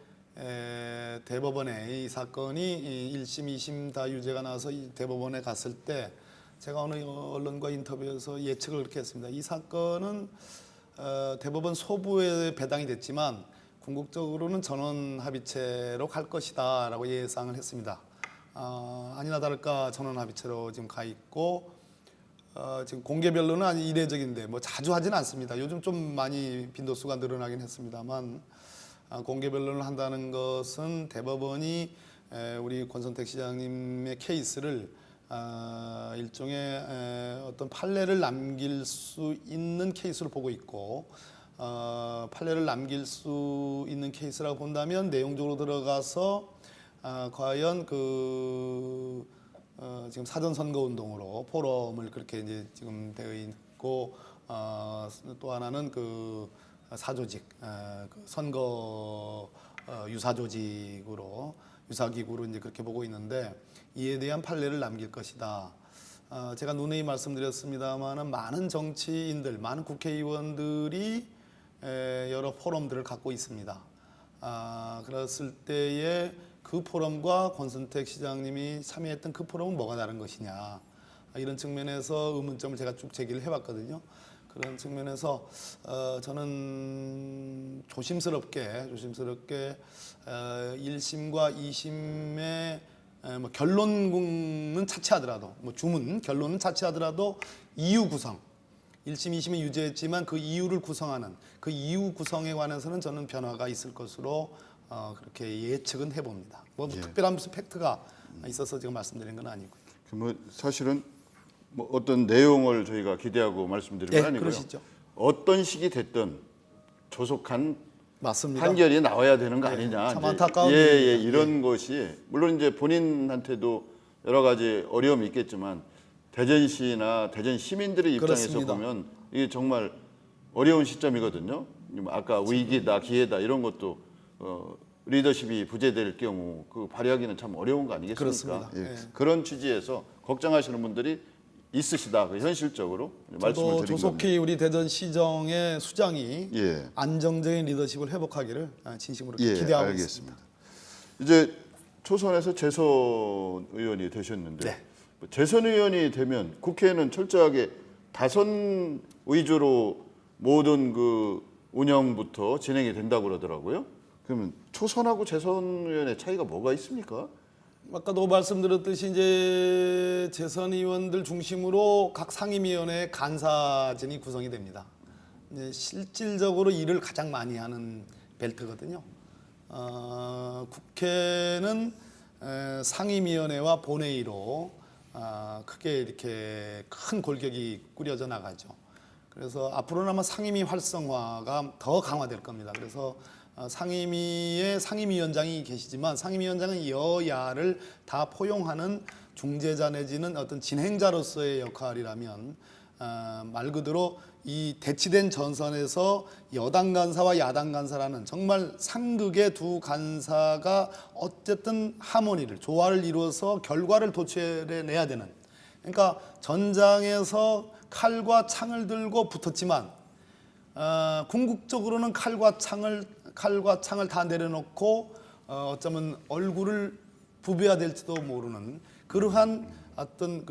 대법원에 이 사건이 1심, 2심 다 유죄가 나와서 이 대법원에 갔을 때 제가 어느 언론과 인터뷰에서 예측을 그렇게 했습니다. 이 사건은 대법원 소부에 배당이 됐지만 궁극적으로는 전원 합의체로 갈 것이다라고 예상을 했습니다. 아니나 다를까 전원 합의체로 지금 가 있고 지금 공개 변론은 아주 이례적인데 뭐 자주 하진 않습니다. 요즘 좀 많이 빈도수가 늘어나긴 했습니다만 공개 변론을 한다는 것은 대법원이 우리 권선택 시장님의 케이스를 일종의 어떤 판례를 남길 수 있는 케이스로 보고 있고 판례를 남길 수 있는 케이스라고 본다면 내용적으로 들어가서 과연 지금 사전 선거 운동으로 포럼을 그렇게 이제 지금 되어 있고 또 하나는 사조직 선거 유사조직으로 유사기구로 이제 그렇게 보고 있는데 이에 대한 판례를 남길 것이다. 제가 누누이 말씀드렸습니다만은 많은 정치인들, 많은 국회의원들이 여러 포럼들을 갖고 있습니다. 그랬을 때에 그 포럼과 권선택 시장님이 참여했던 그 포럼은 뭐가 다른 것이냐 이런 측면에서 의문점을 제가 쭉 제기를 해봤거든요. 그런 측면에서 저는 조심스럽게 1심과 2심의 뭐 결론은 차치하더라도 뭐 주문 결론은 차치하더라도 이유 구성 1심, 2심이 유죄했지만 그 이유를 구성하는 그 이유 구성에 관해서는 저는 변화가 있을 것으로 그렇게 예측은 해봅니다. 뭐 특별한 무슨 팩트가 있어서 지금 말씀드린 건 아니고요. 뭐 사실은 뭐 어떤 내용을 저희가 기대하고 말씀드린 건 아니고요. 그러시죠. 어떤 식이 됐든 조속한 맞습니다. 판결이 나와야 되는 거 아니냐. 참 안타까운 이런 것이 물론 이제 본인한테도 여러 가지 어려움이 있겠지만 대전시나 대전 시민들의 입장에서 그렇습니다. 보면 이게 정말 어려운 시점이거든요. 아까 위기다, 기회다 이런 것도 리더십이 부재될 경우 발휘하기는 참 어려운 거 아니겠습니까? 그렇습니다. 예. 그런 취지에서 걱정하시는 분들이 있으시다. 현실적으로 말씀을 저도 드린 조속히 겁니다. 우리 대전시정의 수장이 예. 안정적인 리더십을 회복하기를 진심으로 예, 기대하고 알겠습니다. 있습니다. 이제 초선에서 재선 의원이 되셨는데 네. 재선 의원이 되면 국회는 철저하게 다선 위주로 모든 운영부터 진행이 된다고 그러더라고요. 그러면 초선하고 재선 의원의 차이가 뭐가 있습니까? 아까도 말씀드렸듯이 이제 재선 의원들 중심으로 각 상임위원회 간사진이 구성이 됩니다. 이제 실질적으로 일을 가장 많이 하는 벨트거든요. 국회는 상임위원회와 본회의로 크게 이렇게 큰 골격이 꾸려져 나가죠. 그래서 앞으로는 아마 상임위 활성화가 더 강화될 겁니다. 그래서 상임위에 상임위원장이 계시지만 상임위원장은 여야를 다 포용하는 중재자 내지는 어떤 진행자로서의 역할이라면 말 그대로 이 대치된 전선에서 여당 간사와 야당 간사라는 정말 상극의 두 간사가 어쨌든 하모니를 조화를 이루어서 결과를 도출해내야 되는 그러니까 전장에서 칼과 창을 들고 붙었지만 궁극적으로는 칼과 창을 다 내려놓고 어쩌면 얼굴을 부벼야 될지도 모르는 그러한 어떤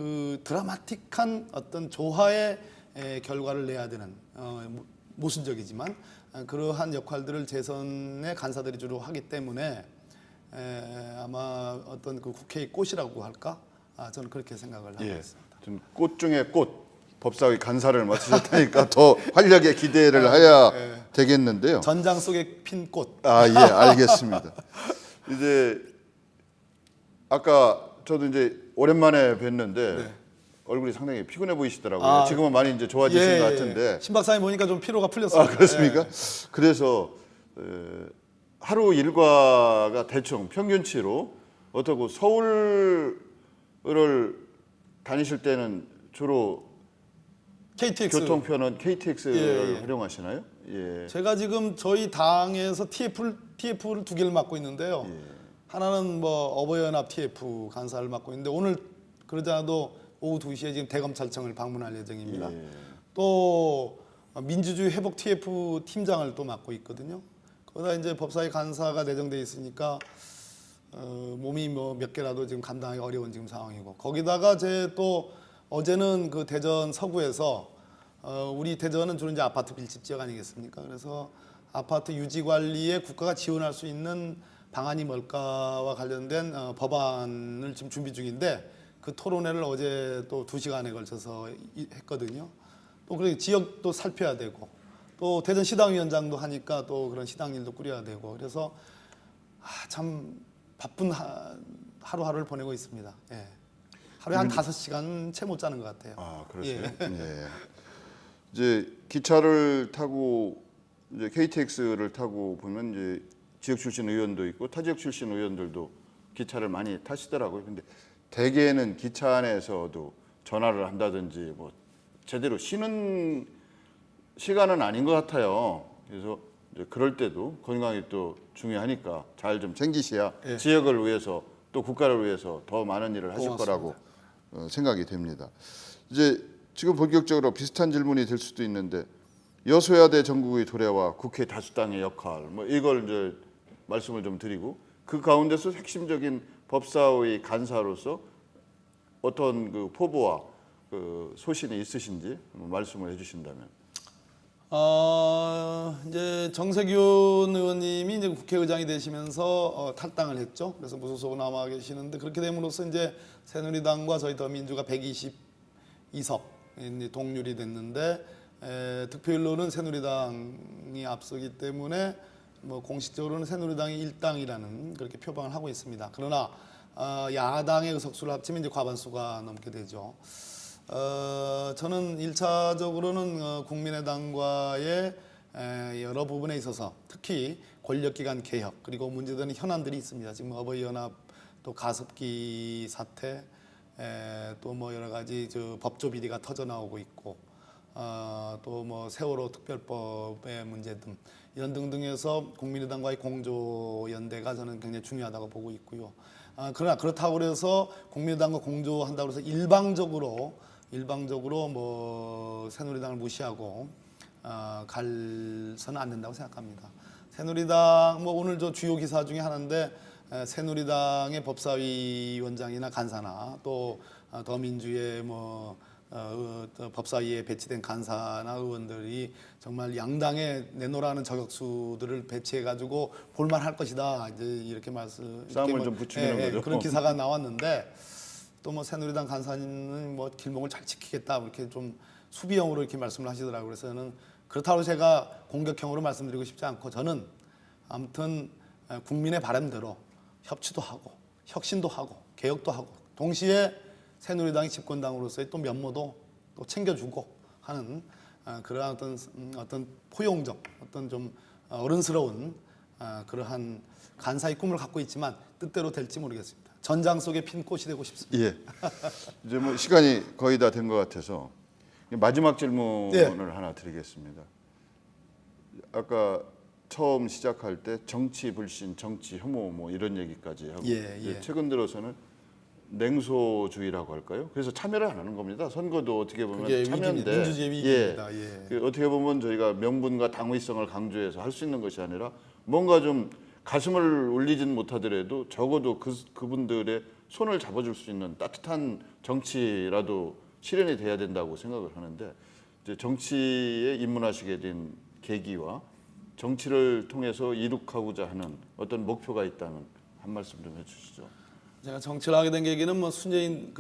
드라마틱한 어떤 조화의 결과를 내야 되는 모순적이지만 그러한 역할들을 재선의 간사들이 주로 하기 때문에 아마 어떤 국회의 꽃이라고 할까? 저는 그렇게 생각을 하고 있습니다. 꽃 중에 꽃. 법사위 간사를 맡으셨다니까 더 활력의 기대를 해야 되겠는데요. 전장 속에 핀 꽃. 예, 알겠습니다. 이제 아까 저도 이제 오랜만에 뵀는데 얼굴이 상당히 피곤해 보이시더라고요. 지금은 많이 이제 좋아지신 것 같은데. 신 박사님 보니까 좀 피로가 풀렸습니다. 그렇습니까? 그래서 하루 일과가 대충 평균치로 어떻고 서울을 다니실 때는 주로 KTX 교통편은 KTX를 활용하시나요? 예. 제가 지금 저희 당에서 TF를 두 개를 맡고 있는데요. 하나는 뭐 어버이연합 TF 간사를 맡고 있는데 오늘 그러지 않아도 오후 2시에 지금 대검찰청을 방문할 예정입니다. 또 민주주의 회복 TF 팀장을 또 맡고 있거든요. 거기다 이제 법사위 간사가 내정돼 있으니까 몸이 뭐 몇 개라도 지금 감당하기 어려운 지금 상황이고 거기다가 제 또 어제는 그 대전 서구에서 우리 대전은 주로 이제 아파트 밀집 지역 아니겠습니까? 그래서 아파트 유지 관리에 국가가 지원할 수 있는 방안이 뭘까와 관련된 법안을 지금 준비 중인데 그 토론회를 어제 또 2시간에 걸쳐서 했거든요. 또 그리고 지역도 살펴야 되고 또 대전 시당위원장도 하니까 또 그런 시당 일도 꾸려야 되고 그래서 참 바쁜 하루하루를 보내고 있습니다. 예. 하루에 한 5시간 채 못 자는 것 같아요. 아, 그러세요? 예. 예. 이제 기차를 타고 이제 KTX를 타고 보면 이제 지역 출신 의원도 있고 타 지역 출신 의원들도 기차를 많이 타시더라고요. 근데 대개는 기차 안에서도 전화를 한다든지 뭐 제대로 쉬는 시간은 아닌 것 같아요. 그래서 이제 그럴 때도 건강이 또 중요하니까 잘 좀 챙기셔야 예. 지역을 위해서 또 국가를 위해서 더 많은 일을 하실 고맙습니다. 거라고 생각이 됩니다. 이제 지금 본격적으로 비슷한 질문이 될 수도 있는데 여소야대 전국의 도래와 국회 다수당의 역할 뭐 이걸 이제 말씀을 좀 드리고 그 가운데서 핵심적인 법사위 간사로서 어떤 그 포부와 그 소신이 있으신지 한번 말씀을 해주신다면. 이제 정세균 의원님이 이제 국회의장이 되시면서 탈당을 했죠. 그래서 무소속으로 남아 계시는데 그렇게 됨으로써 이제 새누리당과 저희 더민주가 122석 동률이 됐는데 득표율로는 새누리당이 앞서기 때문에 뭐 공식적으로는 새누리당이 일당이라는 그렇게 표방을 하고 있습니다. 그러나 야당의 의석수를 합치면 이제 과반수가 넘게 되죠. 저는 1차적으로는 국민의당과의 여러 부분에 있어서 특히 권력기관 개혁 그리고 문제되는 현안들이 있습니다. 지금 어버이연합 또 가습기 사태 또 뭐 여러 가지 법조 비리가 터져 나오고 있고 또 뭐 세월호 특별법의 문제 등 이런 등등해서 국민의당과의 공조 연대가 저는 굉장히 중요하다고 보고 있고요. 그러나 그렇다고 해서 국민의당과 공조한다고 해서 일방적으로 뭐 새누리당을 무시하고 갈서는 안 된다고 생각합니다. 새누리당 뭐 오늘 저 주요 기사 중에 하나인데 새누리당의 법사위원장이나 간사나 또 더민주의 뭐 법사위에 배치된 간사나 의원들이 정말 양당에 내놓으라는 저격수들을 배치해가지고 볼만할 것이다. 이제 이렇게 싸움을 좀 부추기는 거죠. 그런 기사가 나왔는데 또 뭐 새누리당 간사는 뭐 길목을 잘 지키겠다 이렇게 좀 수비형으로 이렇게 말씀을 하시더라고요. 그래서 저는 그렇다고 제가 공격형으로 말씀드리고 싶지 않고 저는 아무튼 국민의 바람대로 협치도 하고 혁신도 하고 개혁도 하고 동시에 새누리당이 집권당으로서의 또 면모도 또 챙겨주고 하는 그러한 어떤 포용적 어떤 좀 어른스러운 그러한 간사의 꿈을 갖고 있지만 뜻대로 될지 모르겠습니다. 전장 속에 핀 꽃이 되고 싶습니다. 예. 이제 뭐 시간이 거의 다 된 것 같아서 마지막 질문을 예. 하나 드리겠습니다. 아까 처음 시작할 때 정치 불신, 정치 혐오 뭐 이런 얘기까지 하고 예. 이제 최근 들어서는 냉소주의라고 할까요? 그래서 참여를 안 하는 겁니다. 선거도 어떻게 보면 그게 참여인데 민주주의 위기입니다. 예. 그 어떻게 보면 저희가 명분과 당위성을 강조해서 할 수 있는 것이 아니라 뭔가 좀 가슴을 울리진 못하더라도 적어도 그분들의 손을 잡아줄 수 있는 따뜻한 정치라도 실현이 돼야 된다고 생각을 하는데 이제 정치에 입문하시게 된 계기와 정치를 통해서 이룩하고자 하는 어떤 목표가 있다면 한 말씀 좀 해주시죠. 제가 정치를 하게 된 계기는 뭐 순재인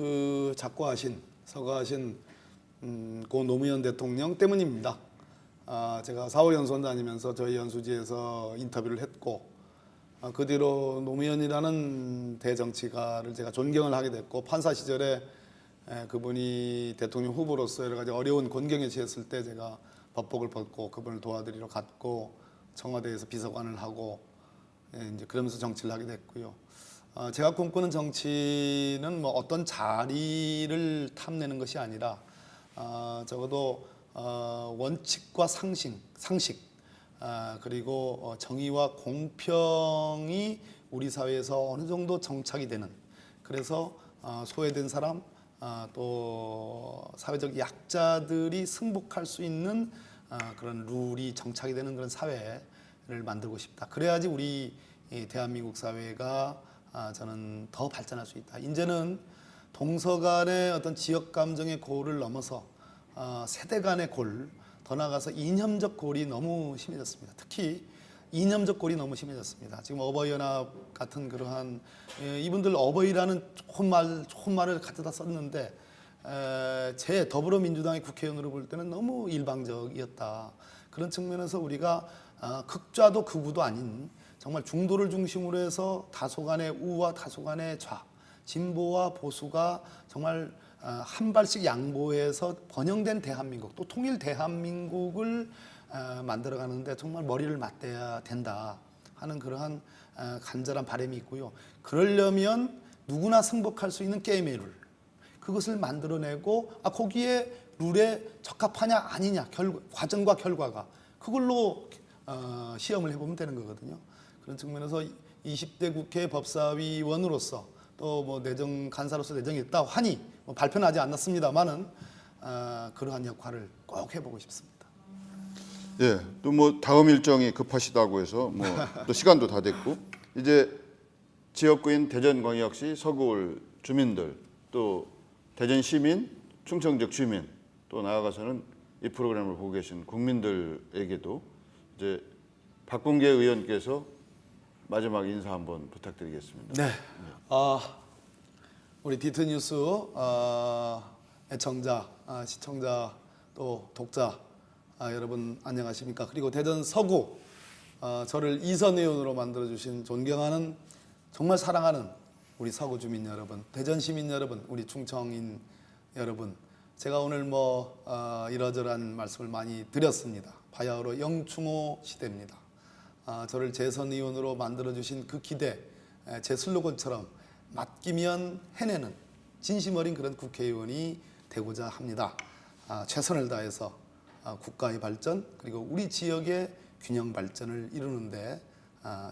서거하신 고 노무현 대통령 때문입니다. 제가 4호 연수원 다니면서 저희 연수지에서 인터뷰를 했고 그 뒤로 노무현이라는 대정치가를 제가 존경을 하게 됐고 판사 시절에 그분이 대통령 후보로서 여러 가지 어려운 곤경에 처했을 때 제가 법복을 벗고 그분을 도와드리러 갔고 청와대에서 비서관을 하고 이제 그러면서 정치를 하게 됐고요. 제가 꿈꾸는 정치는 뭐 어떤 자리를 탐내는 것이 아니라 적어도 원칙과 상식 그리고 정의와 공평이 우리 사회에서 어느 정도 정착이 되는 그래서 소외된 사람 또 사회적 약자들이 승복할 수 있는 그런 룰이 정착이 되는 그런 사회 만들고 싶다. 그래야지 우리 이 대한민국 사회가 저는 더 발전할 수 있다. 이제는 동서 간의 어떤 지역 감정의 고를 넘어서 세대 간의 골, 더 나아가서 이념적 골이 너무 심해졌습니다. 특히 이념적 골이 너무 심해졌습니다. 지금 어버이연합 같은 그러한 이분들 어버이라는 좋은 말을 갖다 썼는데 제 더불어민주당의 국회의원으로 볼 때는 너무 일방적이었다. 그런 측면에서 우리가 극좌도 극우도 아닌 정말 중도를 중심으로 해서 다소간의 우와 다소간의 좌, 진보와 보수가 정말 한 발씩 양보해서 번영된 대한민국, 또 통일 대한민국을 만들어가는데 정말 머리를 맞대야 된다 하는 그러한 간절한 바람이 있고요. 그러려면 누구나 승복할 수 있는 게임의 룰, 그것을 만들어내고 거기에 룰에 적합하냐 아니냐 과정과 결과가 그걸로 시험을 해보면 되는 거거든요. 그런 측면에서 20대 국회 법사위원으로서 또 뭐 내정 간사로서 내정이 있다 하니 뭐 발표는 하지 않았습니다만은 그러한 역할을 꼭 해보고 싶습니다. 예, 또 뭐 다음 일정이 급하시다고 해서 뭐 또 시간도 다 됐고 이제 지역구인 대전광역시 서구울 주민들 또 대전 시민, 충청 지역 주민 또 나아가서는 이 프로그램을 보고 계신 국민들에게도 이제 박범계 의원께서 마지막 인사 한번 부탁드리겠습니다. 네. 우리 디트뉴스 애청자, 시청자 또 독자 여러분 안녕하십니까? 그리고 대전 서구 저를 이선 의원으로 만들어 주신 존경하는 정말 사랑하는 우리 서구 주민 여러분, 대전 시민 여러분, 우리 충청인 여러분, 제가 오늘 뭐 이러저러한 말씀을 많이 드렸습니다. 바야흐로 영충호 시대입니다. 저를 재선 의원으로 만들어 주신 그 기대, 제 슬로건처럼 맡기면 해내는 진심 어린 그런 국회의원이 되고자 합니다. 최선을 다해서 국가의 발전 그리고 우리 지역의 균형 발전을 이루는데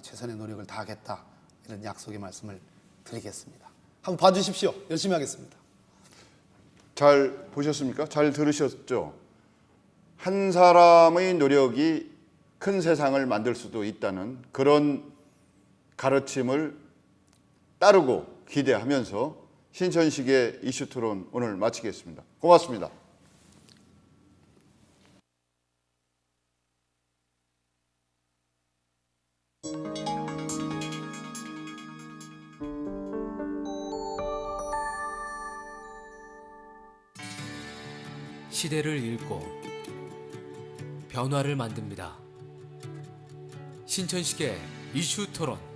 최선의 노력을 다하겠다, 이런 약속의 말씀을 드리겠습니다. 한번 봐주십시오. 열심히 하겠습니다. 잘 보셨습니까? 잘 들으셨죠? 한 사람의 노력이 큰 세상을 만들 수도 있다는 그런 가르침을 따르고 기대하면서 신천식의 이슈 토론 오늘 마치겠습니다. 고맙습니다. 시대를 읽고 변화를 만듭니다. 신천식의 이슈 토론.